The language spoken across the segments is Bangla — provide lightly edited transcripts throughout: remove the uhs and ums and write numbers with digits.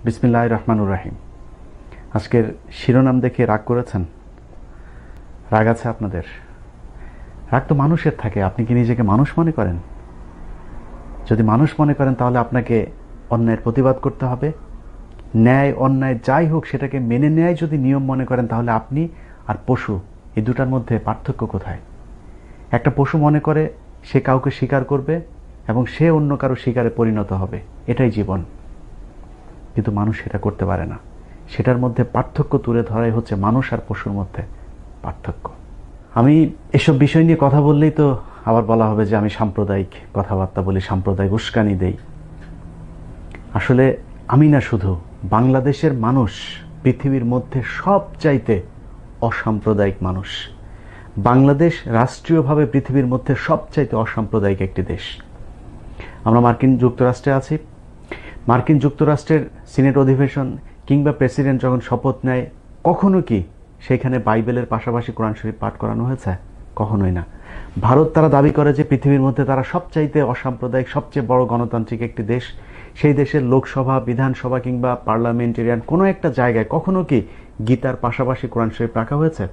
বিসমিল্লাহির রহমানির রহিম। আজকের শিরোনাম দেখে রাগ করেছেন? রাগ আছে আপনাদের? রাগ তো মানুষের থাকে। আপনি কি নিজেকে মানুষ মনে করেন? যদি মানুষ মনে করেন তাহলে আপনাকে অন্যায়ের প্রতিবাদ করতে হবে। ন্যায় অন্যায় যাই হোক সেটাকে মেনে নেয় যদি নিয়ম মনে করেন, তাহলে আপনি আর পশু, এই দুটার মধ্যে পার্থক্য কোথায়? একটা পশু মনে করে সে কাউকে শিকার করবে এবং সে অন্য কারো শিকারে পরিণত হবে, এটাই জীবন। কিন্তু মানুষ সেটা করতে পারে না। সেটার মধ্যে পার্থক্য তুলে ধরাই হচ্ছে মানুষ আর পশুর মধ্যে পার্থক্য। আমি এসব বিষয় নিয়ে কথা বললেই তো আবার বলা হবে যে আমি সাম্প্রদায়িক কথাবার্তা বলি, সাম্প্রদায়িক উস্কানি দেই। আসলে আমি না, শুধু বাংলাদেশের মানুষ পৃথিবীর মধ্যে সবচাইতে অসাম্প্রদায়িক মানুষ। বাংলাদেশ রাষ্ট্রীয়ভাবে পৃথিবীর মধ্যে সবচাইতে অসাম্প্রদায়িক একটি দেশ। আমরা মার্কিন যুক্তরাষ্ট্রে আছি। মার্কিন যুক্তরাষ্ট্রের সিনেট অধিবেশন কিংবা প্রেসিডেন্ট যখন শপথ নেয়, কখনো কি সেখানে বাইবেলের পাশাপাশি কোরআন শরীফ পাঠ করানো হয়েছে? কখনোই না। ভারত তারা দাবি করে যে পৃথিবীর মধ্যে তারা সবচাইতে অসাম্প্রদায়িক, সবচেয়ে বড় গণতান্ত্রিক একটি দেশ। সেই দেশের লোকসভা, বিধানসভা কিংবা পার্লামেন্টেরিয়ান কোনো একটা জায়গায় কখনো কি গীতার পাশাপাশি কোরআন শরীফ রাখা হয়েছে?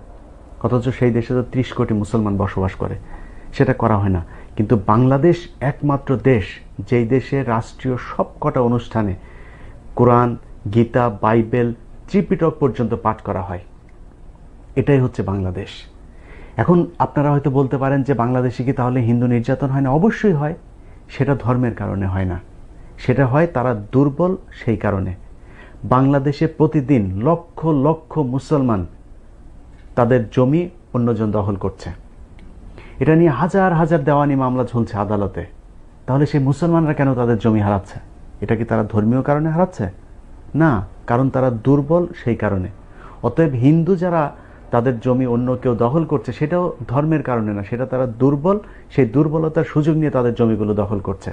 অথচ সেই দেশে তো 30 কোটি মুসলমান বসবাস করে, সেটা করা হয় না। কিন্তু বাংলাদেশ একমাত্র দেশ যেই দেশে রাষ্ট্রীয় সবকটা অনুষ্ঠানে কোরআন, গীতা, বাইবেল, ত্রিপিটক পর্যন্ত পাঠ করা হয়। এটাই হচ্ছে বাংলাদেশ। এখন আপনারা হয়তো বলতে পারেন যে বাংলাদেশে কি তাহলে হিন্দু নির্যাতন হয় না? অবশ্যই হয়। সেটা ধর্মের কারণে হয় না, সেটা হয় তারা দুর্বল সেই কারণে। বাংলাদেশে প্রতিদিন লক্ষ লক্ষ মুসলমান তাদের জমি অন্যজন দখল করছে। এটা নিয়ে হাজার হাজার দেওয়ানি মামলা ঝুলছে আদালতে। তাহলে সেই মুসলমানরা কেন তাদের জমি হারাচ্ছে? এটা কি তারা ধর্মীয় কারণে হারাচ্ছে? না, কারণ তারা দুর্বল সেই কারণে। অতএব হিন্দু যারা তাদের জমি অন্য কেউ দখল করছে, সেটাও ধর্মের কারণে না, সেটা তারা দুর্বল, সেই দুর্বলতার সুযোগ নিয়ে তাদের জমিগুলো দখল করছে।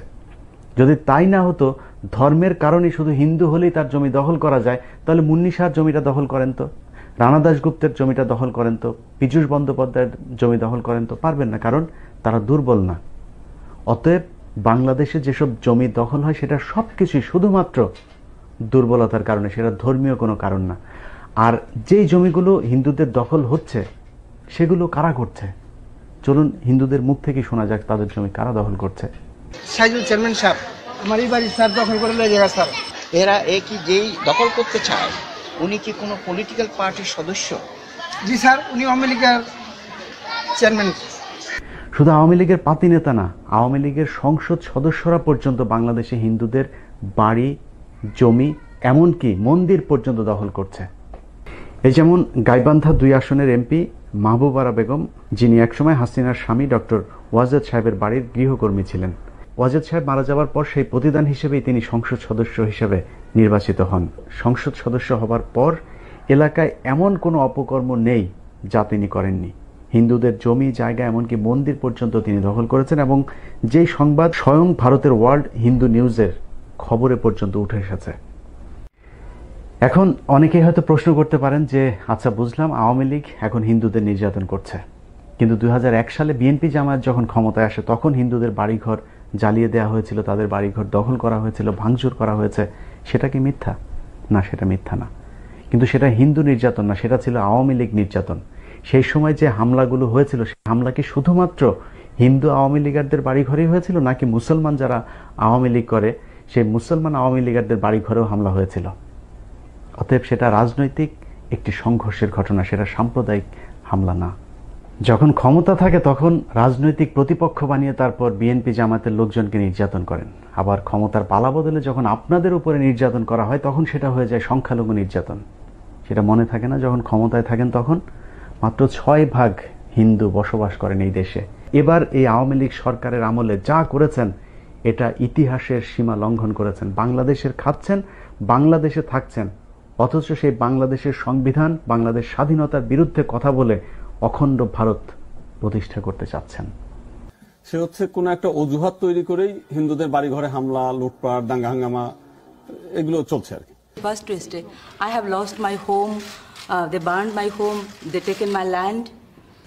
যদি তাই না হতো, ধর্মের কারণে শুধু হিন্দু হলেই তার জমি দখল করা যায়, তাহলে মুন্নি শাহর জমিটা দখল করেন তো, রানা দাশগুপ্তের জমিটা দখল করেন তো, পীযূষ বন্দ্যোপাধ্যায়ের জমি দখল করেন তো। পারবেন না, কারণ তারা দুর্বল না। অতএব বাংলাদেশে যেসব জমি দখল হয় সেটা সবকিছুই শুধুমাত্র দুর্বলতার কারণে, সেটা ধর্মীয় কোনো কারণ না। আর যেই জমিগুলো হিন্দুদের দখল হচ্ছে সেগুলো কারা করছে? চলুন হিন্দুদের মুখ থেকে শোনা যাক তাদের জমি কারা দখল করছে। সাইদুল চেয়ারম্যান সাহেব আমার এই বাড়ি স্যার দখল করে লয়ে জায়গা স্যার। এরা কি যেই দখল করতে চায় উনি কি কোনো পলিটিক্যাল পার্টির সদস্য? জি স্যার, উনি আওয়ামী লীগের চেয়ারম্যান। শুধু আওয়ামী লীগের পাতি নেতা না, আওয়ামী লীগের সংসদ সদস্যরা পর্যন্ত বাংলাদেশে হিন্দুদের বাড়ি, জমি, এমনকি মন্দির পর্যন্ত দখল করছে। এই যেমন গাইবান্ধা 2 আসনের এমপি মাহবুব আরা বেগম, যিনি একসময় হাসিনার স্বামী ডক্টর ওয়াজেদ সাহেবের বাড়ির গৃহকর্মী ছিলেন। ওয়াজেদ সাহেব মারা যাওয়ার পর সেই প্রতিদান হিসেবেই তিনি সংসদ সদস্য হিসেবে নির্বাচিত হন। সংসদ সদস্য হবার পর এলাকায় এমন কোনো অপকর্ম নেই যা তিনি করেননি। হিন্দুদের জমি, জায়গা, এমনকি মন্দির পর্যন্ত তিনি দখল করেছেন, এবং যেই সংবাদ স্বয়ং ভারতের ওয়ার্ল্ড হিন্দু নিউজের খবরে পর্যন্ত উঠে এসেছে। এখন অনেকেই হয়তো প্রশ্ন করতে পারেন যে আচ্ছা বুঝলাম, আওয়ামী লীগ এখন হিন্দুদের নির্যাতন করছে, কিন্তু 2001 সালে বিএনপি জামায়াত যখন ক্ষমতায় আসে তখন হিন্দুদের বাড়িঘর জ্বালিয়ে দেওয়া হয়েছিল, তাদের বাড়িঘর দখল করা হয়েছিল, ভাঙচুর করা হয়েছে। সেটা কি মিথ্যা? না, সেটা মিথ্যা না। কিন্তু সেটা হিন্দু নির্যাতন না, সেটা ছিল আওয়ামী লীগ নির্যাতন। সেই সময় যে হামলাগুলো হয়েছিল, সেই হামলা কি শুধুমাত্র হিন্দু আওয়ামী লীগারদের বাড়িঘরেই হয়েছিল, নাকি মুসলমান যারা আওয়ামী লীগ করে সেই মুসলমান আওয়ামী লীগারদের বাড়িঘরেও হামলা হয়েছিল? অতএব সেটা রাজনৈতিক একটি সংঘর্ষের ঘটনা, সেটা সাম্প্রদায়িক হামলা না। যখন ক্ষমতা থাকে তখন রাজনৈতিক প্রতিপক্ষ বানিয়ে তারপর বিএনপি জামাতের লোকজনকে নির্যাতন করেন। আবার ক্ষমতার পালা বদলে যখন আপনাদের উপরে নির্যাতন করা হয় তখন সেটা হয়ে যায় সংখ্যালঘু নির্যাতন। সেটা মনে থাকে না? যখন ক্ষমতায় থাকেন তখন মাত্র 6% হিন্দু বসবাস করেন এই দেশে। এবার এই আওয়ামী লীগ সরকারের আমলে যা করেছেন এটা ইতিহাসের সীমা লঙ্ঘন করেছেন। বাংলাদেশের খাচ্ছেন, বাংলাদেশে থাকছেন, অথচ সেই বাংলাদেশের সংবিধান, বাংলাদেশ স্বাধীনতার বিরুদ্ধে কথা বলে অখণ্ড ভারত প্রতিষ্ঠা করতে চাচ্ছেন। সে হচ্ছে কোন একটা অজুহাত তৈরি করেই হিন্দুদের বাড়ি ঘরে হামলা, লুটপাট, দাঙ্গা হাঙ্গামা এগুলো চলছে আর কি। First Tuesday, I have lost my home. They burned my home. They taken my land.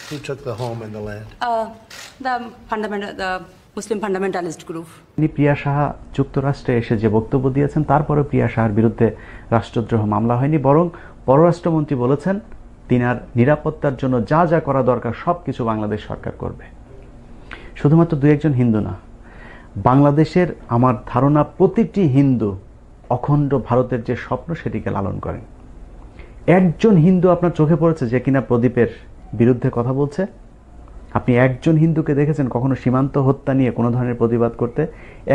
Who took the home and the land? The fundamental, the Muslim fundamentalist group. তিনি প্রিয়া সাহা যুক্তরাষ্ট্রে এসে যে বক্তব্য দিয়েছেন, তারপরে প্রিয়া সাহার বিরুদ্ধে রাষ্ট্রদ্রোহ মামলা হয়নি, বরং পররাষ্ট্রমন্ত্রী বলেছেন তিনার নিরাপত্তার জন্য যা যা করা দরকার সবকিছু বাংলাদেশ সরকার করবে। শুধুমাত্র দু একজন হিন্দু না, বাংলাদেশের আমার ধারণা প্রতিটি হিন্দু অখণ্ড ভারতের যে স্বপ্ন সেটিকে লালন করেন। একজন হিন্দু আপনার চোখে পড়েছে যে কিনা প্রদীপের বিরুদ্ধে কথা বলছে? আপনি একজন হিন্দুকে দেখেছেন কখনো সীমান্ত হত্যা নিয়ে কোনো ধরনের প্রতিবাদ করতে?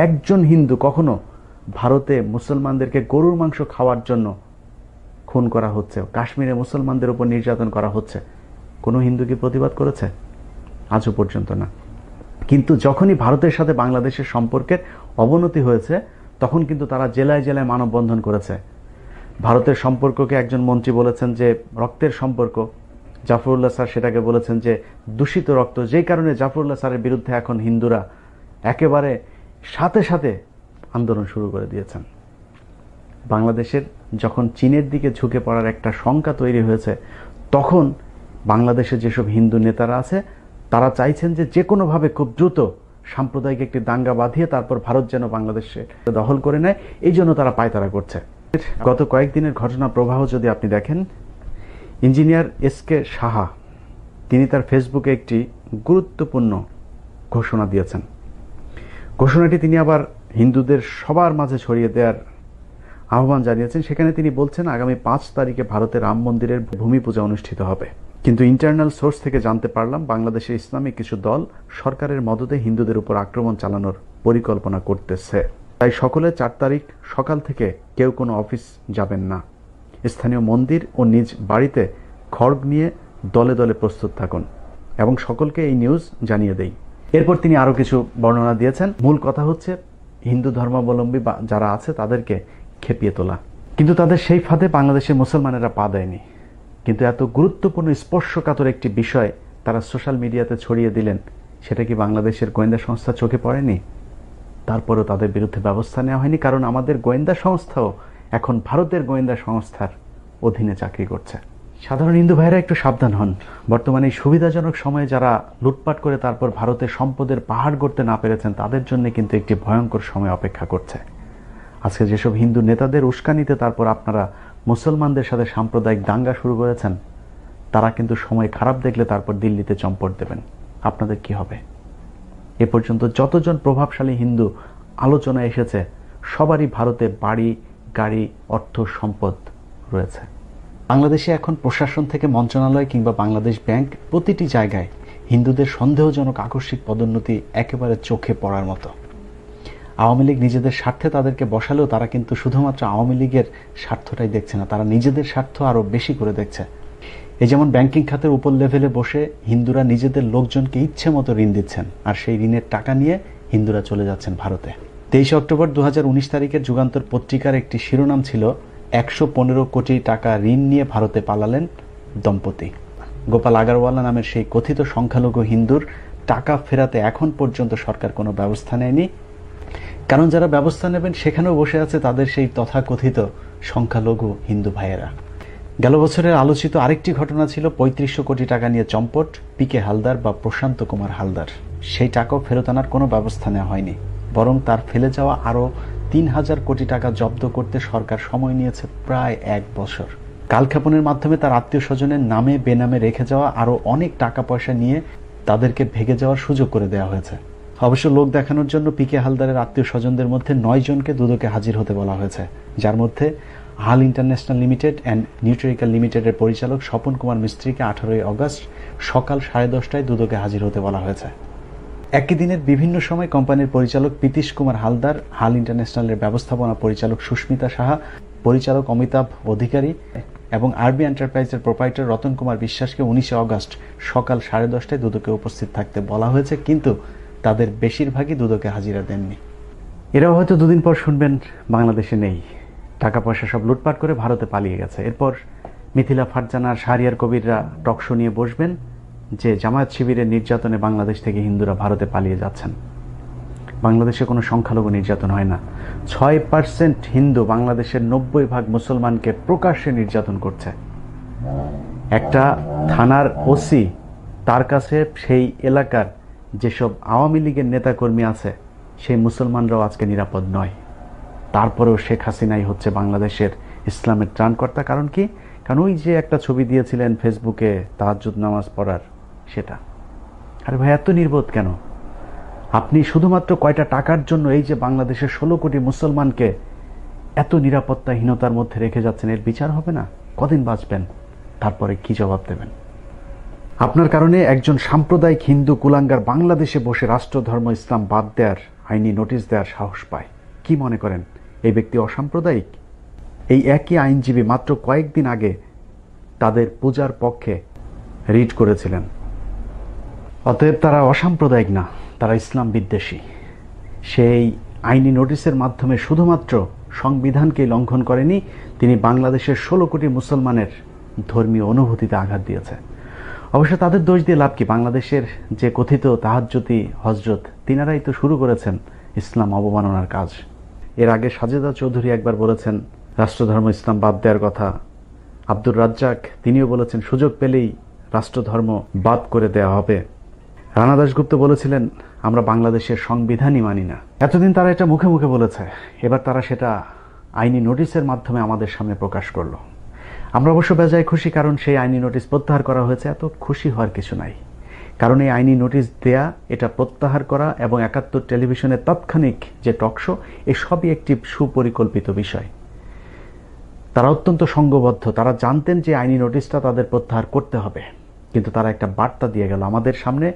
একজন হিন্দু কখনো ভারতে মুসলমানদেরকে গরুর মাংস খাওয়ার জন্য খুন করা হচ্ছে, কাশ্মীরে মুসলমানদের উপর নির্যাতন করা হচ্ছে, কোনো হিন্দু কি প্রতিবাদ করেছে? আজও পর্যন্ত না। কিন্তু যখনই ভারতের সাথে বাংলাদেশের সম্পর্কের অবনতি হয়েছে তখন কিন্তু তারা জেলায় জেলায় মানববন্ধন করেছে। ভারতের সম্পর্ককে একজন মন্ত্রী বলেছেন যে রক্তের সম্পর্ক, জাফরুল্লাহ স্যার সেটাকে বলেছেন যে দূষিত রক্ত, যেই কারণে জাফরুল্লাহ স্যারের বিরুদ্ধে এখন হিন্দুরা একেবারে সাথে সাথে আন্দোলন শুরু করে দিয়েছেন। বাংলাদেশের যখন চীনের দিকে ঝুঁকে পড়ার একটা শঙ্কা তৈরি হয়েছে, তখন বাংলাদেশের যেসব হিন্দু নেতারা আছে তারা চাইছেন যে যে কোনোভাবে খুব দ্রুত সাম্প্রদায়িক একটি দাঙ্গা বাঁধিয়ে তারপর ভারত যেন বাংলাদেশে দখল করে নেয়, এই জন্য তারা পায়তারা করছে। গত কয়েকদিনের ঘটনা প্রবাহ যদি আপনি দেখেন, ইঞ্জিনিয়ার এসকে সাহা তিনি তার ফেসবুকে একটি গুরুত্বপূর্ণ ঘোষণা দিয়েছেন। ঘোষণাটি তিনি আবার হিন্দুদের সবার মাঝে ছড়িয়ে দেওয়ার আহ্বান জানিয়েছেন। সেখানে তিনি বলছেন আগামী 5 তারিখে ভারতে রাম মন্দিরের ভূমি পূজা অনুষ্ঠিত হবে। কিন্তু ইন্টারনাল সোর্স থেকে জানতে পারলাম বাংলাদেশের ইসলামিক কিছু দল সরকারের মদদে হিন্দুদের উপর আক্রমণ চালানোর পরিকল্পনা করতেছে। তাই সকলে 4 তারিখ সকাল থেকে কেউ কোনো অফিস যাবেন না, স্থানীয় মন্দির ও নিজ বাড়িতে খড়গ নিয়ে দলে দলে প্রস্তুত থাকুন এবং সকলকে এই নিউজ জানিয়ে দেই। এরপর তিনি আরও কিছু বর্ণনা দিয়েছেন। মূল কথা হচ্ছে হিন্দু ধর্মাবলম্বী যারা আছে তাদেরকে খেপিয়ে তোলা, কিন্তু তাদের সেই ফাঁদে বাংলাদেশের মুসলমানেরা পা দেয়নি। কিন্তু এত গুরুত্বপূর্ণ স্পর্শকাতর একটি বিষয় তারা সোশ্যাল মিডিয়াতে ছড়িয়ে দিলেন, সেটা কি বাংলাদেশের গোয়েন্দা সংস্থা চোখে পড়েনি? তারপরেও তাদের বিরুদ্ধে ব্যবস্থা নেওয়া হয়নি, কারণ আমাদের গোয়েন্দা সংস্থাও এখন ভারতের গোয়েন্দা সংস্থার অধীনে চাকরি করছে। সাধারণ হিন্দু ভাইরা একটু সাবধান হন। বর্তমানে এই সুবিধাজনক সময়ে যারা লুটপাট করে তারপর ভারতের সম্পদের পাহাড় গড়তে না পেরেছেন তাদের জন্য কিন্তু একটি ভয়ঙ্কর সময় অপেক্ষা করছে। আজকে যেসব হিন্দু নেতাদের উস্কানিতে তারপর আপনারা মুসলমানদের সাথে সাম্প্রদায়িক দাঙ্গা শুরু করেছেন, তারা কিন্তু সময় খারাপ দেখলে তারপর দিল্লিতে চম্পট দেবেন। আপনাদের কি হবে? এ পর্যন্ত যতজন প্রভাবশালী হিন্দু আলোচনায় এসেছে সবারই ভারতে বাড়ি, গাড়ি, অর্থ, সম্পদ রয়েছে। বাংলাদেশে এখন প্রশাসন থেকে মন্ত্রণালয় কিংবা বাংলাদেশ ব্যাংক প্রতিটি জায়গায় হিন্দুদের সন্দেহজনক আকস্মিক পদোন্নতি একেবারে চোখে পড়ার মতো। আওয়ামী লীগ নিজেদের স্বার্থে তাদেরকে বসালেও তারা কিন্তু শুধুমাত্র আওয়ামী লীগের স্বার্থটাই দেখছে না, তারা নিজেদের স্বার্থ আরও বেশি করে দেখছে। এই যেমন ব্যাংকিং খাতের উপর লেভেলে বসে হিন্দুরা নিজেদের লোকজনকে ইচ্ছে মতো ঋণ দিচ্ছেন, আর সেই ঋণের টাকা নিয়ে হিন্দুরা চলে যাচ্ছেন ভারতে। 23 অক্টোবর 2019 তারিখের যুগান্তর পত্রিকার একটি শিরোনাম ছিল 115 কোটি টাকা ঋণ নিয়ে ভারতে পালালেন দম্পতি। গোপাল আগারওয়ালা নামের সেই কথিত সংখ্যালঘু হিন্দুর টাকা ফেরাতে এখন পর্যন্ত সরকার কোনো ব্যবস্থা নেয়নি, কারণ যারা ব্যবস্থা নেবেন সেখানেও বসে আছে তাদের সেই তথাকথিত সংখ্যালঘু হিন্দু ভাইয়েরা। গেল বছরের আলোচিত আরেকটি ঘটনা ছিল 3500 কোটি টাকা নিয়ে চম্পট পিকে হালদার বা প্রশান্ত কুমার হালদার। সেই টাকাও ফেরত আনার কোনো ব্যবস্থা নেওয়া হয়নি, বরং তার ফেলে যাওয়া আরও 3000 কোটি টাকা জব্দ করতে সরকার সময় নিয়েছে প্রায় 1 বছর। কালক্ষেপণের মাধ্যমে তার আত্মীয় স্বজনের নামে বেনামে রেখে যাওয়া আরও অনেক টাকা পয়সা নিয়ে তাদেরকে ভেগে যাওয়ার সুযোগ করে দেওয়া হয়েছে। অবশ্য লোক দেখানোর জন্য পিকে হালদারের আত্মীয় স্বজনদের মধ্যে 9 জনকে দুদকে হাজির হতে বলা হয়েছে, যার মধ্যে হাল ইন্টারন্যাশনাল লিমিটেড অ্যান্ড নিউট্রিক্যাল লিমিটেডের পরিচালক স্বপন কুমার মিস্ত্রিকে 18 আগস্ট সকাল 10:30টায় দুদকে হাজির হতে বলা হয়েছে। একই দিনের বিভিন্ন সময় কোম্পানির পরিচালক পীতিশ কুমার হালদার, হাল ইন্টারন্যাশনালের ব্যবস্থাপনা পরিচালক সুস্মিতা সাহা, পরিচালক অমিতাভ অধিকারী এবং আরবি এন্টারপ্রাইজের প্রোপাইটার রতন কুমার বিশ্বাসকে 19 আগস্ট সকাল 10:30টায় দুদকে উপস্থিত থাকতে বলা হয়েছে, কিন্তু তাদের বেশিরভাগই দুদকে হাজিরা দেননি। এরাও হয়তো দুদিন পর শুনবেন বাংলাদেশে নেই, টাকা পয়সা সব লুটপাট করে ভারতে পালিয়ে গেছে। এরপর মিথিলা ফারজানা আর শাহরিয়ার কবিররা টকশো নিয়ে বসবেন যে জামায়াত শিবিরের নির্যাতনে বাংলাদেশ থেকে হিন্দুরা ভারতে পালিয়ে যাচ্ছেন। বাংলাদেশে কোনো সংখ্যালঘু নির্যাতন হয় না। 6% হিন্দু বাংলাদেশের 90% মুসলমানকে প্রকাশ্যে নির্যাতন করছে। একটা থানার ওসি তার কাছে সেই এলাকার যেসব আওয়ামী লীগের নেতাকর্মী আছে সেই মুসলমানরাও আজকে নিরাপদ নয়। তারপরেও শেখ হাসিনাই হচ্ছে বাংলাদেশের ইসলামের ত্রাণকর্তা। কারণ কি? কারণ ওই যে একটা ছবি দিয়েছিলেন ফেসবুকে তাহাজ্জুদ নামাজ পড়ার, সেটা। আরে ভাই, এত নির্বোধ কেন? আপনি শুধুমাত্র কয়টা টাকার জন্য এই যে বাংলাদেশের 16 কোটি মুসলমানকে এত নিরাপত্তাহীনতার মধ্যে রেখে যাচ্ছেন, এর বিচার হবে না? কদিন বাঁচবেন? তারপরে কি জবাব দেবেন? আপনার কারণে একজন সাম্প্রদায়িক হিন্দু কুলাঙ্গার বাংলাদেশে বসে রাষ্ট্র ধর্ম ইসলাম বাদ দেওয়ার আইনি নোটিশ দেওয়ার সাহস পায়। কি মনে করেন এই ব্যক্তি অসাম্প্রদায়িক? এই একই আইনজীবী মাত্র কয়েকদিন আগে তাদের পূজার পক্ষে রিট করেছিলেন। অতএব তারা অসাম্প্রদায়িক না, তারা ইসলাম বিদ্বেষী। সেই আইনি নোটিশের মাধ্যমে শুধুমাত্র সংবিধানকে লঙ্ঘন করেনি, তিনি বাংলাদেশের 16 কোটি মুসলমানের ধর্মীয় অনুভূতিতে আঘাত দিয়েছে। অবশ্য তাদের দোষ দিয়ে লাভ কি? বাংলাদেশের যে কথিত তাহাজ্জুদি হজরত, তিনারাই তো শুরু করেছেন ইসলাম অবমাননার কাজ। এর আগে সাজেদা চৌধুরী একবার বলেছেন রাষ্ট্রধর্ম ইসলাম বাদ দেওয়ার কথা। আব্দুর রাজ্জাক তিনিও বলেছেন সুযোগ পেলেই রাষ্ট্রধর্ম বাদ করে দেওয়া হবে। রানা দাশগুপ্ত বলেছিলেন আমরা বাংলাদেশের সংবিধানই মানি না। এতদিন তারা এটা মুখে মুখে বলেছে, এবার তারা সেটা আইনি নোটিশের মাধ্যমে আমাদের সামনে প্রকাশ করলো। আমরা অবশ্য বেজায় খুশি, কারণ সেই আইনি নোটিশ প্রত্যাহার করা হয়েছে। এত খুশি হওয়ার কিছু নাই, কারণ এই আইনি নোটিশ দেয়া, এটা প্রত্যাহার করা এবং ৭১ টেলিভিশনের তাৎক্ষণিক যে টকশো, এই সবই একটি সুপরিকল্পিত বিষয়। তারা অত্যন্ত সংঘবদ্ধ। তারা জানতেন যে আইনি নোটিশটা তাদের প্রত্যাহার করতে হবে, কিন্তু তারা একটা বার্তা দিয়ে গেল আমাদের সামনে।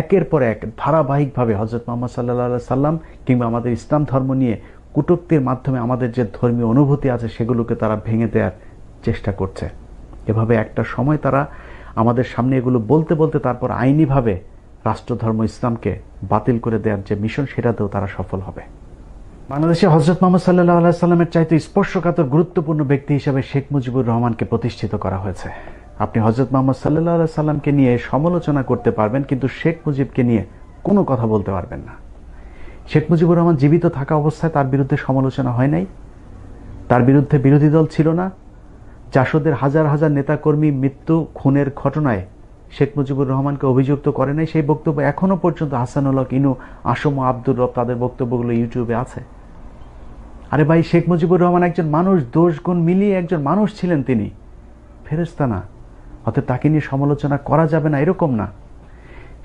একের পর এক ধারাবাহিকভাবে হযরত মুহাম্মদ সাল্লাল্লাহু আলাইহি সাল্লাম কিংবা আমাদের ইসলাম ধর্ম নিয়ে কটূক্তির মাধ্যমে আমাদের যে ধর্মীয় অনুভূতি আছে সেগুলোকে তারা ভেঙে দেওয়ার চেষ্টা করছে। এভাবে একটা সময় তারা আমাদের সামনে এগুলো বলতে বলতে তারপর আইনিভাবে রাষ্ট্রধর্ম ইসলামকে বাতিল করে দেওয়ার যে মিশন, সেটাতেও তারা সফল হবে। বাংলাদেশে হযরত মুহাম্মদ সাল্লাল্লাহু আলাইহি সাল্লামের চাইতে স্পর্শকাতর গুরুত্বপূর্ণ ব্যক্তি হিসেবে শেখ মুজিবুর রহমানকে প্রতিষ্ঠিত করা হয়েছে। আপনি হযরত মুহাম্মদ সাল্লাল্লাহু আলাইহি সাল্লামকে নিয়ে সমালোচনা করতে পারবেন, কিন্তু শেখ মুজিবকে নিয়ে কোনো কথা বলতে পারবেন না। শেখ মুজিবুর রহমান জীবিত থাকা অবস্থায় তার বিরুদ্ধে সমালোচনা হয় নাই, তার বিরুদ্ধে বিরোধী দল ছিল না। জাসদের হাজার হাজার নেতাকর্মী মৃত্যু খুনের ঘটনায় শেখ মুজিবুর রহমানকে অভিযুক্ত করে নাই। সেই বক্তব্য এখনো পর্যন্ত হাসানুল হক ইনু, আসম আব্দুর রব, তাদের বক্তব্যগুলো ইউটিউবে আছে। আরে ভাই, শেখ মুজিবুর রহমান একজন মানুষ, দোষ গুণ মিলিয়ে একজন মানুষ ছিলেন, তিনি ফেরেশতা না। অতএব তাকে নিয়ে সমালোচনা করা যাবে না এরকম না।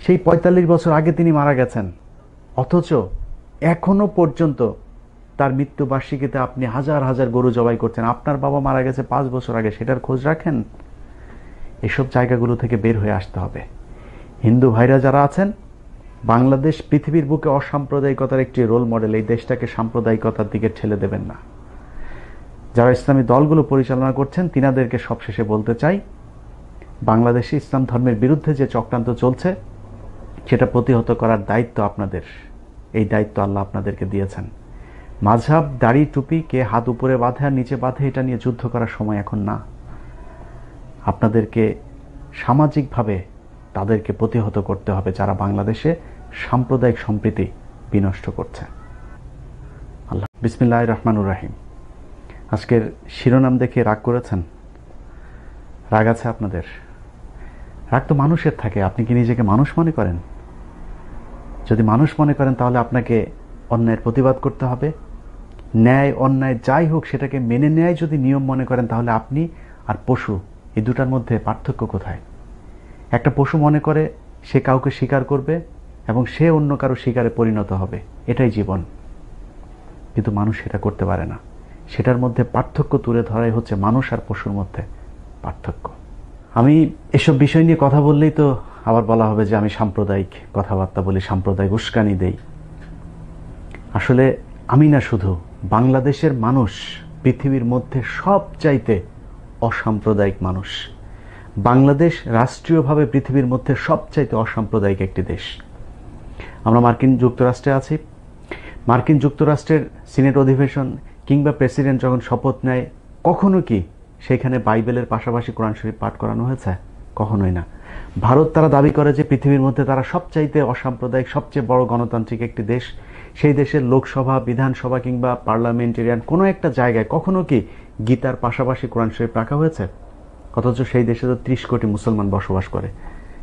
সেই ৪৫ বছর আগে তিনি মারা গেছেন, অথচ এখনো পর্যন্ত তার মৃত্যুবার্ষিকীতে আপনি হাজার হাজার গরু জবাই করছেন। আপনার বাবা মারা গেছে ৫ বছর আগে, সেটার খোঁজ রাখেন। এসব জায়গাগুলো থেকে বের হয়ে আসতে হবে। হিন্দু ভাইরা যারা আছেন, বাংলাদেশ পৃথিবীর বুকে অসাম্প্রদায়িকতার একটি রোল মডেল। এই দেশটাকে সাম্প্রদায়িকতার দিকে ঠেলে দেবেন না। যারা ইসলামী দলগুলো পরিচালনা করছেন, তিনাদেরকে সবশেষে বলতে চাই, বাংলাদেশে ইসলাম ধর্মের বিরুদ্ধে যে চক্রান্ত চলছে সেটা প্রতিহত করার দায়িত্ব আপনাদের। এই দায়িত্ব আল্লাহ আপনাদেরকে দিয়েছেন। মাযহাব, দাড়ি, টুপি, কে হাত উপরে বাঁধে আর নিচে বাঁধে, এটা নিয়ে যুদ্ধ করার সময় এখন না। আপনাদেরকে সামাজিকভাবে তাদেরকে প্রতিহত করতে হবে যারা বাংলাদেশে সাম্প্রদায়িক সম্প্রীতি বিনষ্ট করছে। আল্লাহ। বিসমিল্লাহির রহমানির রহিম। আজকের শিরোনাম দেখে রাগ করেছেন? রাগ আছে আপনাদের? রাগ তো মানুষের থাকে। আপনি কি নিজেকে মানুষ মনে করেন? যদি মানুষ মনে করেন তাহলে আপনাকে অন্যায়ের প্রতিবাদ করতে হবে। ন্যায় অন্যায় যাই হোক সেটাকে মেনে নেয় যদি নিয়ম মনে করেন, তাহলে আপনি আর পশু, এই দুটার মধ্যে পার্থক্য কোথায়? একটা পশু মনে করে সে কাউকে শিকার করবে এবং সে অন্য কারো শিকারে পরিণত হবে, এটাই জীবন। কিন্তু মানুষ সেটা করতে পারে না। সেটার মধ্যে পার্থক্য তুলে ধরাই হচ্ছে মানুষ আর পশুর মধ্যে পার্থক্য। আমি এসব বিষয় নিয়ে কথা বললেই তো আবার বলা হবে যে আমি সাম্প্রদায়িক কথাবার্তা বলি, সাম্প্রদায়িক উস্কানি দেই। আসলে আমি না, শুধু বাংলাদেশের মানুষ পৃথিবীর মধ্যে সবচাইতে অসাম্প্রদায়িক মানুষ। বাংলাদেশ রাষ্ট্রীয়ভাবে পৃথিবীর মধ্যে সবচাইতে অসাম্প্রদায়িক একটি দেশ। আমরা মার্কিন যুক্তরাষ্ট্রে আছি। মার্কিন যুক্তরাষ্ট্রের সিনেট অধিবেশন কিংবা প্রেসিডেন্ট যখন শপথ নেয়, কখনো কি সেখানে বাইবেলের পাশাপাশি কোরআন শরীফ পাঠ করানো হয়েছে? কখনোই না। ভারত তারা দাবি করে যে পৃথিবীর মধ্যে তারা সবচাইতে অসাম্প্রদায়িক, সবচেয়ে বড় গণতান্ত্রিক একটি দেশ। সেই দেশের লোকসভা, বিধানসভা কিংবা পার্লামেন্টেরিয়ান কোনো একটা জায়গায় কখনো কি গীতার পাশাপাশি কোরআন শরীফ রাখা হয়েছে? অথচ সেই দেশে তো ৩০ কোটি মুসলমান বসবাস করে,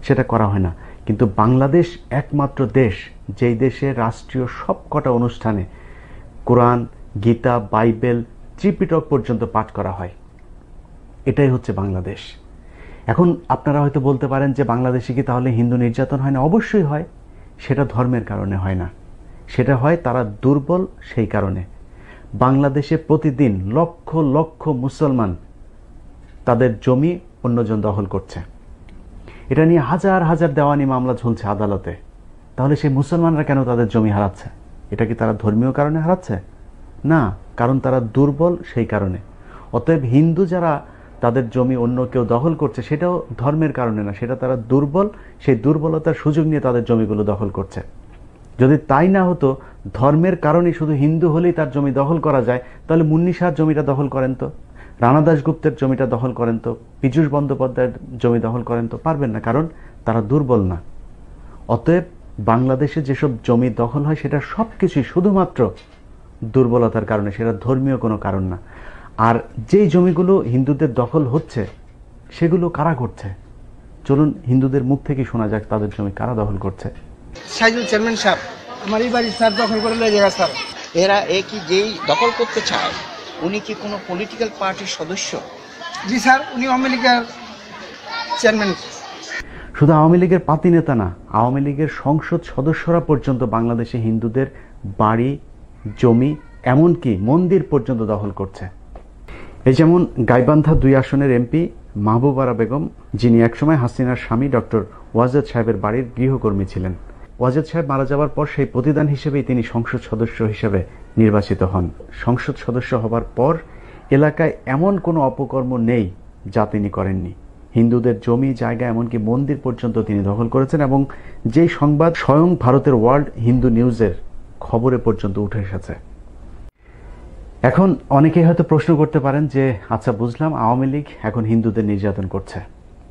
সেটা করা হয় না। কিন্তু বাংলাদেশ একমাত্র দেশ যেই দেশে রাষ্ট্রীয় সবকটা অনুষ্ঠানে কোরআন, গীতা, বাইবেল, ত্রিপিটক পর্যন্ত পাঠ করা হয়। এটাই হচ্ছে বাংলাদেশ। এখন আপনারা হয়তো বলতে পারেন যে বাংলাদেশে কি তাহলে হিন্দু নির্যাতন হয় না? অবশ্যই হয়। সেটা ধর্মের কারণে হয় না, সেটা হয় তারা দুর্বল সেই কারণে। বাংলাদেশে প্রতিদিন লক্ষ লক্ষ মুসলমান তাদের জমি অন্যজন দখল করছে। এটা নিয়ে হাজার হাজার দেওয়ানি মামলা ঝুলছে আদালতে। তাহলে সেই মুসলমানরা কেন তাদের জমি হারাচ্ছে? এটা কি তারা ধর্মীয় কারণে হারাচ্ছে? না, কারণ তারা দুর্বল সেই কারণে। অতএব হিন্দু যারা তাদের জমি অন্য কেউ দখল করছে সেটাও ধর্মের কারণে না, সেটা তারা দুর্বল, সেই দুর্বলতার সুযোগ নিয়ে তাদের জমিগুলো দখল করছে। যদি তাই না হতো, ধর্মের কারণে শুধু হিন্দু হলেই তার জমি দখল করা যায়, তাহলে মুন্নি শাহর জমিটা দখল করেন তো, রানা দাশগুপ্তের জমিটা দখল করেন তো, পীযূষ বন্দ্যোপাধ্যায়ের জমি দখল করেন তো, পারবেন না, কারণ তারা দুর্বল না। অতএব বাংলাদেশে যেসব জমি দখল হয় সেটা সবকিছুই শুধুমাত্র দুর্বলতার কারণে, সেটা ধর্মীয় কোনো কারণ না। আর যেই জমিগুলো হিন্দুদের দখল হচ্ছে সেগুলো কারা করছে? চলুন হিন্দুদের মুখ থেকে শোনা যাক তাদের জমি কারা দখল করছে। সাইজুল চেয়ারম্যান সাহেব আমার এই বাড়ি স্যার দখল করে লয়ে জায়গা স্যার। এরা কি যেই দখল করতে চায় উনি কি কোনো পলিটিক্যাল পার্টির সদস্য? জি স্যার, উনি আওয়ামী লীগের চেয়ারম্যান। শুধু আওয়ামী লীগের পাতি নেতা না, আওয়ামী লীগের সংসদ সদস্যরা পর্যন্ত বাংলাদেশে হিন্দুদের বাড়ি, জমি, এমনকি মন্দির পর্যন্ত দখল করছে। এই যেমন গাইবান্ধা 2 আসনের এমপি মাহবুবারা বেগম, যিনি একসময় হাসিনার স্বামী ডক্টর ওয়াজেদ সাহেবের বাড়ির গৃহকর্মী ছিলেন। ওয়াজেদ সাহেব মারা যাওয়ার পর সেই প্রতিদান হিসেবেই তিনি সংসদ সদস্য হিসেবে নির্বাচিত হন। সংসদ সদস্য হবার পর এলাকায় এমন কোনো অপকর্ম নেই যা তিনি করেননি। হিন্দুদের জমি, জায়গা, এমনকি মন্দির পর্যন্ত তিনি দখল করেছেন, এবং যেই সংবাদ স্বয়ং ভারতের ওয়ার্ল্ড হিন্দু নিউজের খবরে পর্যন্ত উঠে এসেছে। এখন অনেকেই হয়তো প্রশ্ন করতে পারেন যে আচ্ছা বুঝলাম, আওয়ামী লীগ এখন হিন্দুদের নির্যাতন করছে,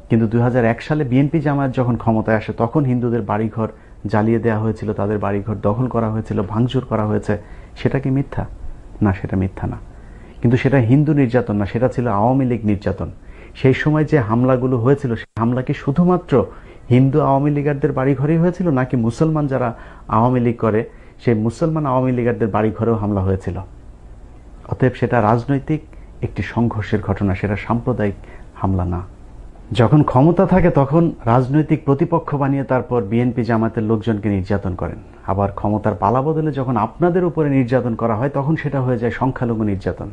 কিন্তু 2001 সালে বিএনপি জামায়াত যখন ক্ষমতায় আসে তখন হিন্দুদের বাড়িঘর জ্বালিয়ে দেওয়া হয়েছিল, তাদের বাড়িঘর দখল করা হয়েছিল, ভাঙচুর করা হয়েছে। সেটা কি মিথ্যা? না, সেটা মিথ্যা না। কিন্তু সেটা হিন্দু নির্যাতন না, সেটা ছিল আওয়ামী লীগ নির্যাতন। সেই সময় যে হামলাগুলো হয়েছিল, সেই হামলা কি শুধুমাত্র হিন্দু আওয়ামী লীগারদের বাড়িঘরেই হয়েছিল, নাকি মুসলমান যারা আওয়ামী লীগ করে সেই মুসলমান আওয়ামী লীগারদের বাড়িঘরেও হামলা হয়েছিল? অতএব সেটা রাজনৈতিক একটি সংঘর্ষের ঘটনা, সেটা সাম্প্রদায়িক হামলা না। যখন ক্ষমতা থাকে তখন রাজনৈতিক প্রতিপক্ষ বানিয়ে তারপর বিএনপি জামাতের লোকজনকে নির্যাতন করেন। আবার ক্ষমতার পালাবদলে যখন আপনাদের উপরে নির্যাতন করা হয় তখন সেটা হয়ে যায় সংখ্যালঘু নির্যাতন।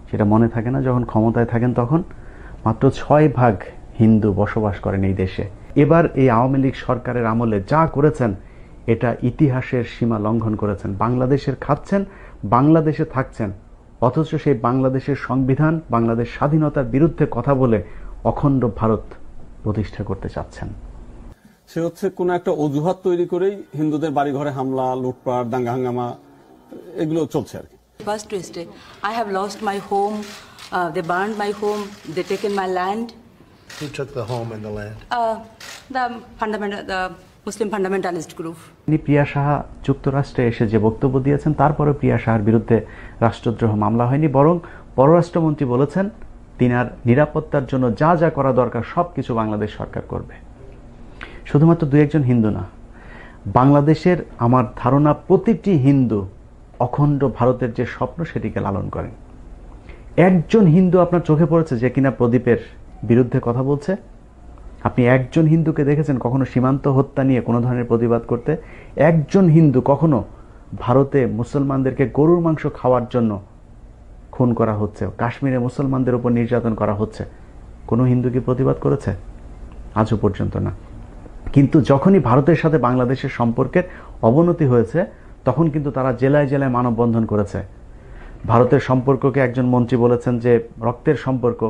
সেটা মনে থাকে না? যখন ক্ষমতায় থাকেন তখন মাত্র 6% হিন্দু বসবাস করেন এই দেশে। এবার এই আওয়ামী লীগ সরকারের আমলে যা করেছেন এটা ইতিহাসের সীমা লঙ্ঘন করেছেন। বাংলাদেশের খাচ্ছেন, বাংলাদেশে থাকছেন, অথচ সেই বাংলাদেশের সংবিধান, বাংলাদেশ স্বাধীনতার বিরুদ্ধে কথা বলে অখণ্ড ভারত প্রতিষ্ঠা করতে চাচ্ছেন। সে হচ্ছে কোন একটা অজুহাত তৈরি করেই হিন্দুদের বাড়িঘরে হামলা, লুটপাট, দাঙ্গা হাঙ্গামা এগুলো চলছে আর কি। First Tuesday, I have lost my home. They burned my home. They taken my land. Who took the home and the land? The Muslim fundamentalist group. তিনি প্রিয়া সাহা যুক্তরাষ্ট্রে এসে যে বক্তব্য দিয়েছেন, তারপরে প্রিয়া সাহার বিরুদ্ধে রাষ্ট্রদ্রোহ মামলা হয়নি, বরং পররাষ্ট্রমন্ত্রী বলেছেন তিনার নিরাপত্তার জন্য যা যা করা দরকার সবকিছু বাংলাদেশ সরকার করবে। শুধুমাত্র 2-1 জন হিন্দু না, বাংলাদেশের আমার ধারণা প্রতিটি হিন্দু অখণ্ড ভারতের যে স্বপ্ন সেটিকে লালন করেন। একজন হিন্দু আপনার চোখে পড়েছে যে কিনা প্রদীপের বিরুদ্ধে কথা বলছে? আপনি একজন হিন্দুকে দেখেছেন কখনো সীমান্ত হত্যা নিয়ে কোনো ধরনের প্রতিবাদ করতে? একজন হিন্দু কখনো ভারতে মুসলমানদেরকে গরুর মাংস খাওয়ার জন্য খুন করা হচ্ছে, কাশ্মীরে মুসলমানদের উপর নির্যাতন করা হচ্ছে, কোনো হিন্দু কি প্রতিবাদ করেছে? আজও পর্যন্ত না। কিন্তু যখনই ভারতের সাথে বাংলাদেশের সম্পর্কের অবনতি হয়েছে তখন কিন্তু তারা জেলায় জেলায় মানববন্ধন করেছে। ভারতের সম্পর্ককে একজন মন্ত্রী বলেছেন যে রক্তের সম্পর্ক,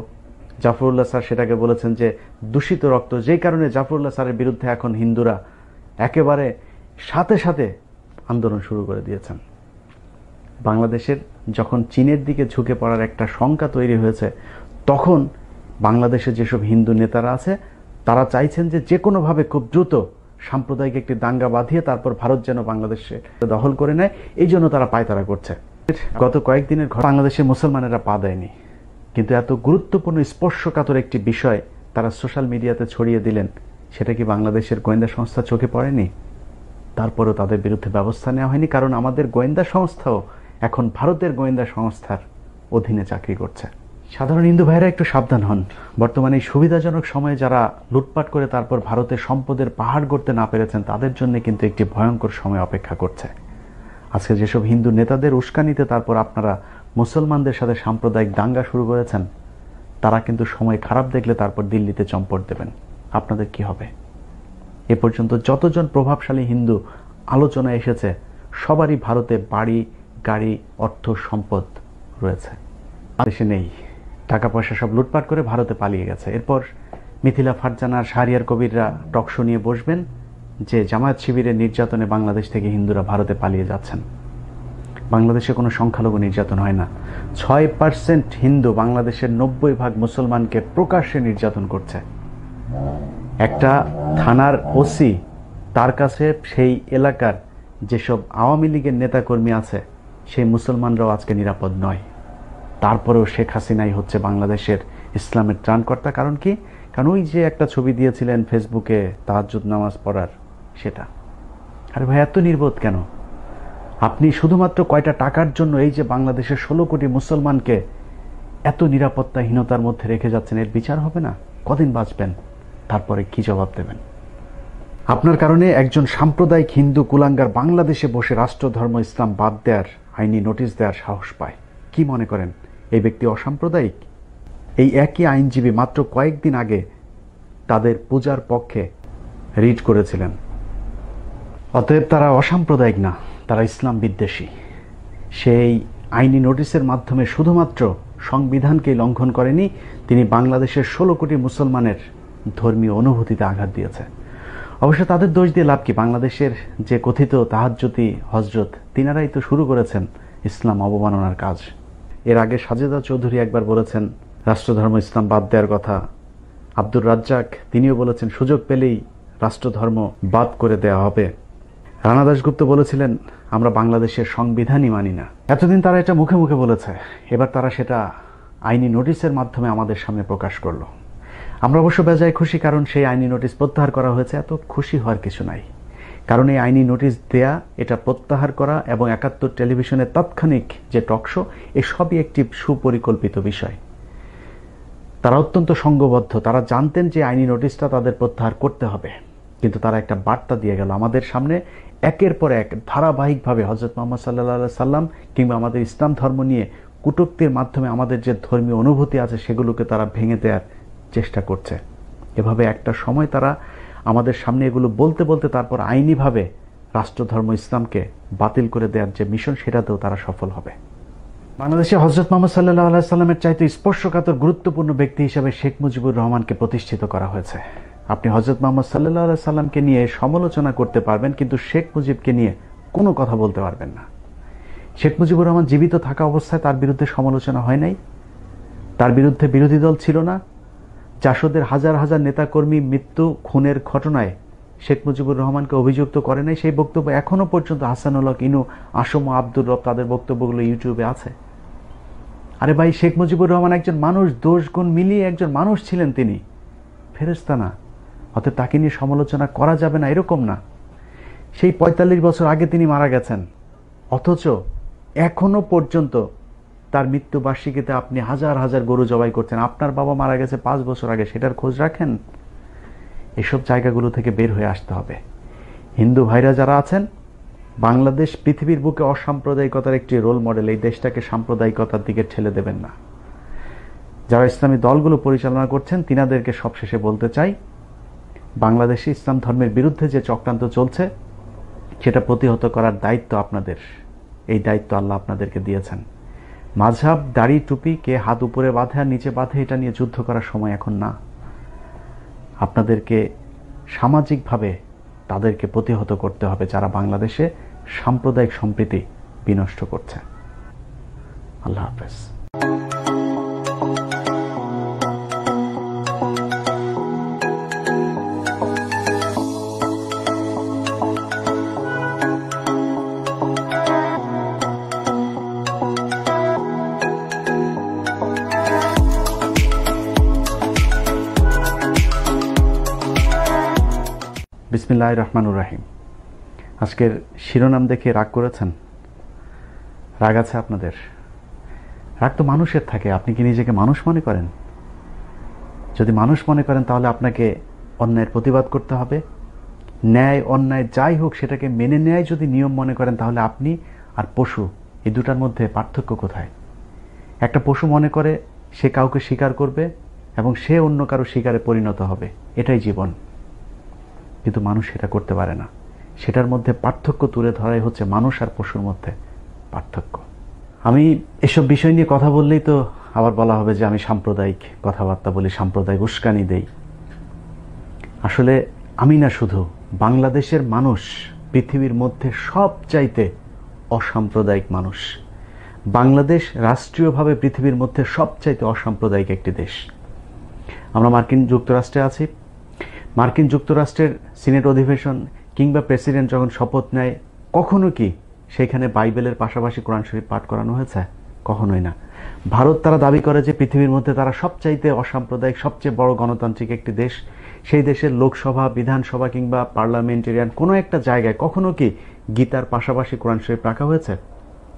জাফরুল্লাহ স্যার সেটাকে বলেছেন যে দূষিত রক্ত, যেই কারণে জাফরুল্লাহ স্যারের বিরুদ্ধে এখন হিন্দুরা একেবারে সাথে সাথে আন্দোলন শুরু করে দিয়েছেন। বাংলাদেশের যখন চীনের দিকে ঝুঁকে পড়ার একটা শঙ্কা তৈরি হয়েছে তখন বাংলাদেশে যেসব হিন্দু নেতারা আছে তারা চাইছেন যে যে কোনোভাবে খুব দ্রুত সাম্প্রদায়িক একটি দাঙ্গা বাঁধিয়ে তারপর ভারত যেন বাংলাদেশে দখল করে নেয়, এই জন্য তারা পায়তারা করছে। গত কয়েকদিনের বাংলাদেশের মুসলমানেরা পা দেয়নি, কিন্তু এত গুরুত্বপূর্ণ স্পর্শকাতর একটি বিষয় তারা সোশ্যাল মিডিয়াতে ছড়িয়ে দিলেন, সেটা কি বাংলাদেশের গোয়েন্দা সংস্থা চোখে পড়েনি? তারপরেও তাদের বিরুদ্ধে ব্যবস্থা নেওয়া হয়নি, কারণ আমাদের গোয়েন্দা সংস্থাও এখন ভারতের গোয়েন্দা সংস্থার অধীনে চাকরি করছে। সাধারণ হিন্দু ভাইরা একটু সাবধান হন। বর্তমানে এই সুবিধাজনক সময়ে যারা লুটপাট করে তারপর ভারতের সম্পদের পাহাড় গড়তে না পেরেছেন, তাদের জন্য কিন্তু একটি ভয়ঙ্কর সময় অপেক্ষা করছে। আজকে যেসব হিন্দু নেতাদের উস্কানিতে তারপর আপনারা মুসলমানদের সাথে সাম্প্রদায়িক দাঙ্গা শুরু করেছেন, তারা কিন্তু সময় খারাপ দেখলে তারপর দিল্লিতে চম্পট দেবেন। আপনাদের কি হবে? এ পর্যন্ত যতজন প্রভাবশালী হিন্দু আলোচনায় এসেছে, সবারই ভারতে বাড়ি, গাড়ি, অর্থ, সম্পদ রয়েছে। দেশে নেই, টাকা পয়সা সব লুটপাট করে ভারতে পালিয়ে গেছে। এরপর মিথিলা ফারজানা, শাহরিয়ার কবিররা টকশো নিয়ে বসবেন যে জামায়াত শিবিরের নির্যাতনে বাংলাদেশ থেকে হিন্দুরা ভারতে পালিয়ে যাচ্ছেন। বাংলাদেশে কোনো সংখ্যালঘু নির্যাতন হয় না। 6% হিন্দু বাংলাদেশের 90% মুসলমানকে প্রকাশ্যে নির্যাতন করছে। একটা থানার ওসি, তার কাছে সেই এলাকার যেসব আওয়ামী লীগের নেতাকর্মী আছে, সেই মুসলমানরাও আজকে নিরাপদ নয়। তারপরেও শেখ হাসিনাই হচ্ছে বাংলাদেশের ইসলামের ত্রাণকর্তা। কারণ কি? কারণ ওই যে একটা ছবি দিয়েছিলেন ফেসবুকে তাহাজ্জুদ নামাজ পড়ার, সেটা। আরে ভাই, এত নির্বোধ কেন? আপনি শুধুমাত্র কয়টা টাকার জন্য এই যে বাংলাদেশের 16 কোটি মুসলমানকে এত নিরাপত্তাহীনতার মধ্যে রেখে যাচ্ছেন, এর বিচার হবে না? কদিন বাঁচবেন? তারপরে কি জবাব দেবেন? আপনার কারণে একজন সাম্প্রদায়িক হিন্দু কুলাঙ্গার বাংলাদেশে বসে রাষ্ট্রধর্ম ইসলাম বাদ দেওয়ার আইনি নোটিশ দেওয়ার সাহস পায়। কি মনে করেন এই ব্যক্তি অসাম্প্রদায়িক? এই একই আইনজীবী মাত্র কয়েকদিন আগে তাদের পূজার পক্ষে রিট করেছিলেন। অতএব তারা অসাম্প্রদায়িক না, তারা ইসলাম বিদ্বেষী। সেই আইনি নোটিশের মাধ্যমে শুধুমাত্র সংবিধানকেই লঙ্ঘন করেনি, তিনি বাংলাদেশের 16 কোটি মুসলমানের ধর্মীয় অনুভূতিতে আঘাত দিয়েছে। অবশ্য তাদের দোষ দিয়ে লাভ কি? বাংলাদেশের যে কথিত তাহাজ্জুদি হজরত, তিনারাই তো শুরু করেছেন ইসলাম অবমাননার কাজ। এর আগে সাজেদা চৌধুরী একবার বলেছেন রাষ্ট্রধর্ম ইসলাম বাদ দেওয়ার কথা। আব্দুর রাজ্জাক তিনিও বলেছেন সুযোগ পেলেই রাষ্ট্রধর্ম বাদ করে দেওয়া হবে। রানা দাশগুপ্ত বলেছিলেন আমরা বাংলাদেশের সংবিধানই মানি না। এতদিন তারা এটা মুখে মুখে বলেছে, এবার তারা সেটা আইনি নোটিশের মাধ্যমে আমাদের সামনে প্রকাশ করলো। আমরা অবশ্য বেজায় খুশি, কারণ সেই আইনি নোটিশ প্রত্যাহার করা হয়েছে। এত খুশি হওয়ার কিছু নাই, কারণ এই আইনি নোটিশ দেয়া, এটা প্রত্যাহার করা এবং 71 টেলিভিশনের তাৎক্ষণিক যে টকশো, এসবই একটি সুপরিকল্পিত বিষয়। তারা অত্যন্ত সংঘবদ্ধ। তারা জানতেন যে আইনি নোটিশটা তাদের প্রত্যাহার করতে হবে, কিন্তু তারা একটা বার্তা দিয়ে গেল আমাদের সামনে। একের পর এক ধারাবাহিকভাবে হযরত মুহাম্মদ সাল্লাল্লাহু আলাইহি সাল্লাম কিংবা আমাদের ইসলাম ধর্ম নিয়ে কটূক্তির মাধ্যমে আমাদের যে ধর্মীয় অনুভূতি আছে, সেগুলোকে তারা ভেঙে দেওয়ার চেষ্টা করছে। এভাবে একটা সময় তারা আমাদের সামনে এগুলো বলতে বলতে তারপর আইনিভাবে রাষ্ট্রধর্ম ইসলামকে বাতিল করে দেওয়ার যে মিশন, সেটাতেও তারা সফল হবে। বাংলাদেশে হযরত মুহাম্মদ সাল্লাল্লাহু আলাইহি সাল্লামের চাইতে স্পর্শকাতর গুরুত্বপূর্ণ ব্যক্তি হিসেবে শেখ মুজিবুর রহমানকে প্রতিষ্ঠিত করা হয়েছে। আপনি হযরত মুহাম্মদ সাল্লাল্লাহু আলাইহি সাল্লামকে নিয়ে সমালোচনা করতে পারবেন, কিন্তু শেখ মুজিবকে নিয়ে কোনো কথা বলতে পারবেন না। শেখ মুজিবুর রহমান জীবিত থাকা অবস্থায় তার বিরুদ্ধে সমালোচনা হয় নাই, তার বিরুদ্ধে বিরোধী দল ছিল না। জাসদের হাজার হাজার নেতাকর্মী মৃত্যু, খুনের ঘটনায় শেখ মুজিবুর রহমানকে অভিযুক্ত করে নাই। সেই বক্তব্য এখনো পর্যন্ত হাসানুল হক ইনু, আসম আব্দুর রব, তাদের বক্তব্যগুলো ইউটিউবে আছে। আরে ভাই, শেখ মুজিবুর রহমান একজন মানুষ, দোষ গুণ মিলিয়ে একজন মানুষ ছিলেন, তিনি ফেরেশতা না। অতএব তাকে নিয়ে সমালোচনা করা যাবে না, এরকম না। সেই 45 বছর আগে তিনি মারা গেছেন, অথচ এখনো পর্যন্ত তার মৃত্যুবার্ষিকীতে আপনি হাজার হাজার গরু জবাই করছেন। আপনার বাবা মারা গেছে 5 বছর আগে, সেটার খোঁজ রাখেন? এসব জায়গাগুলো থেকে বের হয়ে আসতে হবে। হিন্দু ভাইরা যারা আছেন, বাংলাদেশ পৃথিবীর বুকে অসাম্প্রদায়িকতার একটি রোল মডেল। এই দেশটাকে সাম্প্রদায়িকতার দিকে ঠেলে দেবেন না। যারা ইসলামী দলগুলো পরিচালনা করছেন, তিনাদেরকে সবশেষে বলতে চাই, বাংলাদেশে ইসলাম ধর্মের বিরুদ্ধে যে চক্রান্ত চলছে, সেটা প্রতিহত করার দায়িত্ব আপনাদের। এই দায়িত্ব আল্লাহ আপনাদেরকে দিয়েছেন। মাযহাব, দাড়ি, টুপি, কে হাত উপরে বাঁধে আর নিচে বাঁধে, এটা নিয়ে যুদ্ধ করার সময় এখন না। আপনাদেরকে সামাজিকভাবে তাদেরকে প্রতিহত করতে হবে যারা বাংলাদেশে সাম্প্রদায়িক সম্প্রীতি বিনষ্ট করছে। আল্লাহ হাফেজ। বিসমিল্লাহির রহমানির রহিম। আজকের শিরোনাম দেখে রাগ করেছেন? রাগ আছে আপনাদের? রাগ তো মানুষের থাকে। আপনি কি নিজেকে মানুষ মনে করেন? যদি মানুষ মনে করেন তাহলে আপনাকে অন্যায়ের প্রতিবাদ করতে হবে। ন্যায় অন্যায় যাই হোক সেটাকে মেনে নেয় যদি নিয়ম মনে করেন, তাহলে আপনি আর পশু, এই দুটার মধ্যে পার্থক্য কোথায়? একটা পশু মনে করে সে কাউকে শিকার করবে এবং সে অন্য কারো শিকারে পরিণত হবে, এটাই জীবন। কিন্তু মানুষ সেটা করতে পারে না। সেটার মধ্যে পার্থক্য তুলে ধরাই হচ্ছে মানুষ আর পশুর মধ্যে পার্থক্য। আমি এসব বিষয় নিয়ে কথা বললেই তো আবার বলা হবে যে আমি সাম্প্রদায়িক কথাবার্তা বলি, সাম্প্রদায়িক উস্কানি দেই। আসলে আমি না, শুধু বাংলাদেশের মানুষ পৃথিবীর মধ্যে সবচাইতে অসাম্প্রদায়িক মানুষ। বাংলাদেশ রাষ্ট্রীয়ভাবে পৃথিবীর মধ্যে সবচাইতে অসাম্প্রদায়িক একটি দেশ। আমরা মার্কিন যুক্তরাষ্ট্রে আছি। মার্কিন যুক্তরাষ্ট্রের সিনেট অধিবেশন কিংবা প্রেসিডেন্ট যখন শপথ নেয়, কখনো কি সেখানে বাইবেলের পাশাপাশি কোরআন শরীফ পাঠ করানো হয়েছে? কখনোই না। ভারত তারা দাবি করে যে পৃথিবীর মধ্যে তারা সবচাইতে অসাম্প্রদায়িক, সবচেয়ে বড় গণতান্ত্রিক একটি দেশ। সেই দেশের লোকসভা, বিধানসভা কিংবা পার্লামেন্টেরিয়ান কোনো একটা জায়গায় কখনো কি গীতার পাশাপাশি কোরআন শরীফ রাখা হয়েছে?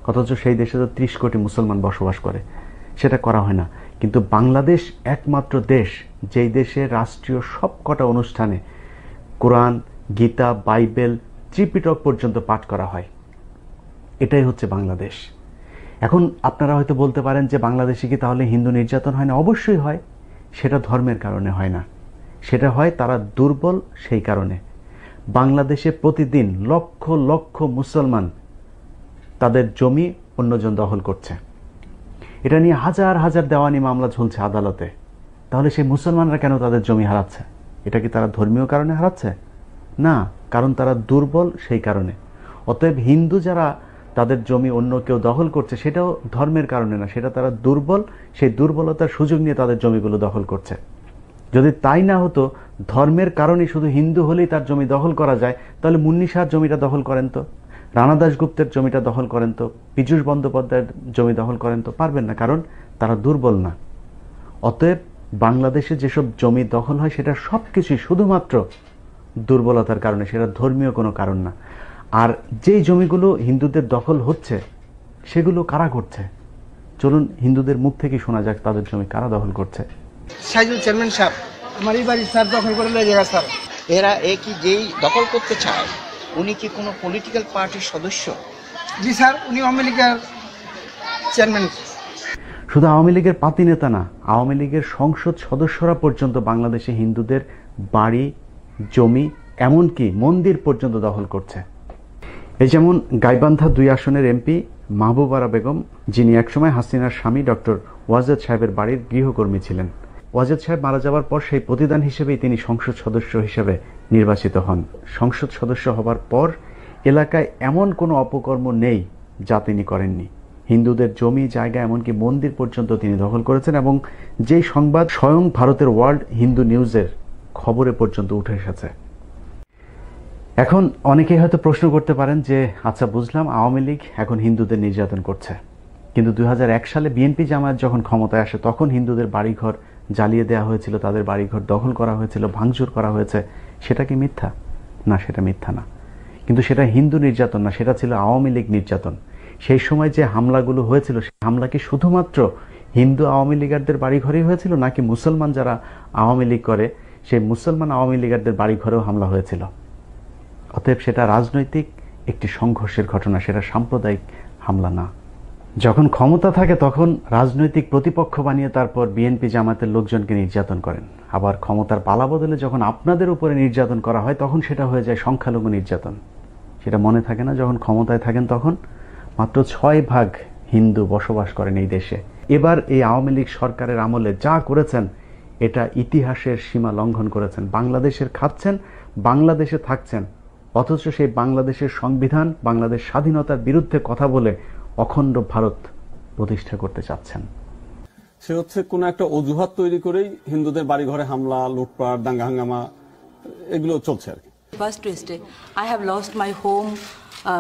অথচ সেই দেশে তো 30 কোটি মুসলমান বসবাস করে, সেটা করা হয় না। কিন্তু বাংলাদেশ একমাত্র দেশ যেই দেশে রাষ্ট্রীয় সবকটা অনুষ্ঠানে কোরআন, গীতা, বাইবেল, ত্রিপিটক পর্যন্ত পাঠ করা হয়। এটাই হচ্ছে বাংলাদেশ। এখন আপনারা হয়তো বলতে পারেন যে বাংলাদেশে কি তাহলে হিন্দু নির্যাতন হয় না? অবশ্যই হয়। সেটা ধর্মের কারণে হয় না, সেটা হয় তারা দুর্বল সেই কারণে। বাংলাদেশে প্রতিদিন লক্ষ লক্ষ মুসলমান তাদের জমি অন্যজন দখল করছে। এটা নিয়ে হাজার হাজার দেওয়ানি মামলা ঝুলছে আদালতে। তাহলে সেই মুসলমানরা কেন তাদের জমি হারাচ্ছে? এটা কি তারা ধর্মীয় কারণে হারাচ্ছে? না, কারণ তারা দুর্বল সেই কারণে। অতএব হিন্দু যারা তাদের জমি অন্য কেউ দখল করছে, সেটাও ধর্মের কারণে না, সেটা তারা দুর্বল, সেই দুর্বলতার সুযোগ নিয়ে তাদের জমিগুলো দখল করছে। যদি তাই না হতো, ধর্মের কারণে শুধু হিন্দু হলেই তার জমি দখল করা যায়, তাহলে মুন্নি শাহর জমিটা দখল করেন তো, রানা দাশগুপ্তের জমিটা দখল করেন তো, পীযূষ বন্দ্যোপাধ্যায়ের জমি দখল করেন তো, পারবেন না, কারণ তারা দুর্বল না। অতএব বাংলাদেশে যেসব জমি দখল হয় সেটা সবকিছুই শুধুমাত্র দুর্বলতার কারণে, সেটা ধর্মীয় কোনো কারণ না। আর যেই জমিগুলো হিন্দুদের দখল হচ্ছে সেগুলো কারা করছে? চলুন হিন্দুদের মুখ থেকে শোনা যাক তাদের জমি কারা দখল করছে। সাইজুল চেয়ারম্যান সাহেব, আমার এই বাড়ি স্যার দখল করে লয়ে যাবে স্যার। এরা কি যেই দখল করতে চায় উনি কি কোনো পলিটিক্যাল পার্টির সদস্য? জি স্যার, উনি আওয়ামী লীগের চেয়ারম্যান। শুধু আওয়ামী লীগের পাতি নেতা না, আওয়ামী লীগের সংসদ সদস্যরা পর্যন্ত বাংলাদেশে হিন্দুদের বাড়ি, জমি, এমনকি মন্দির পর্যন্ত দখল করছে। এই যেমন গাইবান্ধা 2 আসনের এমপি মাহবুবারা বেগম, যিনি একসময় হাসিনার স্বামী ডক্টর ওয়াজেদ সাহেবের বাড়ির গৃহকর্মী ছিলেন। ওয়াজেদ সাহেব মারা যাওয়ার পর সেই প্রতিদান হিসেবেই তিনি সংসদ সদস্য হিসেবে নির্বাচিত হন। সংসদ সদস্য হবার পর এলাকায় এমন কোনো অপকর্ম নেই যা তিনি করেননি। হিন্দুদের জমি, জায়গা, এমনকি মন্দির পর্যন্ত তিনি দখল করেছেন, এবং যেই সংবাদ স্বয়ং ভারতের ওয়ার্ল্ড হিন্দু নিউজের খবরে পর্যন্ত উঠে এসেছে। এখন অনেকেই হয়তো প্রশ্ন করতে পারেন যে আচ্ছা বুঝলাম, আওয়ামী লীগ এখন হিন্দুদের নির্যাতন করছে, কিন্তু 2001 সালে বিএনপি জামায়াত যখন ক্ষমতায় আসে তখন হিন্দুদের বাড়িঘর জ্বালিয়ে দেওয়া হয়েছিল, তাদের বাড়িঘর দখল করা হয়েছিল, ভাঙচুর করা হয়েছে। সেটা কি মিথ্যা? না, সেটা মিথ্যা না। কিন্তু সেটা হিন্দু নির্যাতন না, সেটা ছিল আওয়ামী লীগ নির্যাতন। সেই সময় যে হামলাগুলো হয়েছিল, সেই হামলা কি শুধুমাত্র হিন্দু আওয়ামী লীগারদের বাড়িঘরেই হয়েছিল, নাকি মুসলমান যারা আওয়ামী লীগ করে সেই মুসলমান আওয়ামী লীগারদের বাড়িঘরেও হামলা হয়েছিল? অতএব সেটা রাজনৈতিক একটি সংঘর্ষের ঘটনা, সেটা সাম্প্রদায়িক হামলা না। যখন ক্ষমতা থাকে তখন রাজনৈতিক প্রতিপক্ষ বানিয়ে তারপর বিএনপি জামাতের লোকজনকে নির্যাতন করেন। আবার ক্ষমতার পালাবদলে যখন আপনাদের উপরে নির্যাতন করা হয় তখন সেটা হয়ে যায় সংখ্যালঘু নির্যাতন। সেটা মনে থাকে না? যখন ক্ষমতায় থাকেন তখন মাত্র 6% হিন্দু বসবাস করেন এই দেশে। এবার এই আওয়ামী লীগ সরকারের আমলে যা করেছেন এটা ইতিহাসের সীমা লঙ্ঘন করেছেন। বাংলাদেশের খাচ্ছেন, বাংলাদেশে থাকছেন, অথচ সেই বাংলাদেশের সংবিধান, বাংলাদেশ স্বাধীনতার বিরুদ্ধে কথা বলে অখণ্ড ভারত প্রতিষ্ঠা করতে চাচ্ছেন। সে হচ্ছে কোন একটা অজুহাত তৈরি করেই হিন্দুদের বাড়িঘরে হামলা, লুটপাট, দাঙ্গা হাঙ্গামা এগুলো চলছে আর কি। First Tuesday, I have lost my home.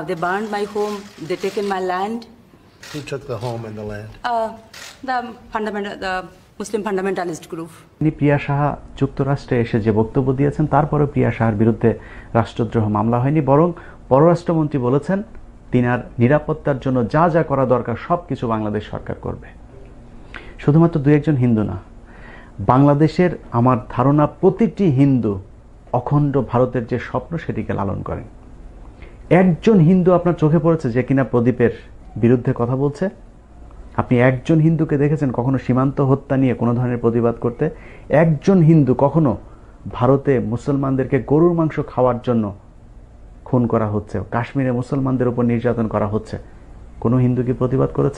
They burned my home. They taken my land. Who took the home and the land? The fundamental, the Muslim fundamentalist group. তিনি প্রিয়া সাহা যুক্তরাষ্ট্রে এসে যে বক্তব্য দিয়েছেন, তারপরে প্রিয়া সাহার বিরুদ্ধে রাষ্ট্রদ্রোহ মামলা হয়নি, বরং পররাষ্ট্রমন্ত্রী বলেছেন তিনার নিরাপত্তার জন্য যা যা করা দরকার সবকিছু বাংলাদেশ সরকার করবে। শুধুমাত্র দু একজন হিন্দু না, বাংলাদেশের আমার ধারণা প্রতিটি হিন্দু অখণ্ড ভারতের যে স্বপ্ন সেটিকে লালন করেন। একজন হিন্দু আপনার চোখে পড়েছে যে কিনা প্রদীপের বিরুদ্ধে কথা বলছে? আপনি একজন হিন্দুকে দেখেছেন কখনো সীমান্ত হত্যা নিয়ে কোনো ধরনের প্রতিবাদ করতে? একজন হিন্দু কখনো ভারতে মুসলমানদেরকে গরুর মাংস খাওয়ার জন্য খুন করা হচ্ছে, কাশ্মীরে মুসলমানদের উপর নির্যাতন করা হচ্ছে, কোনো হিন্দু কি প্রতিবাদ করেছে?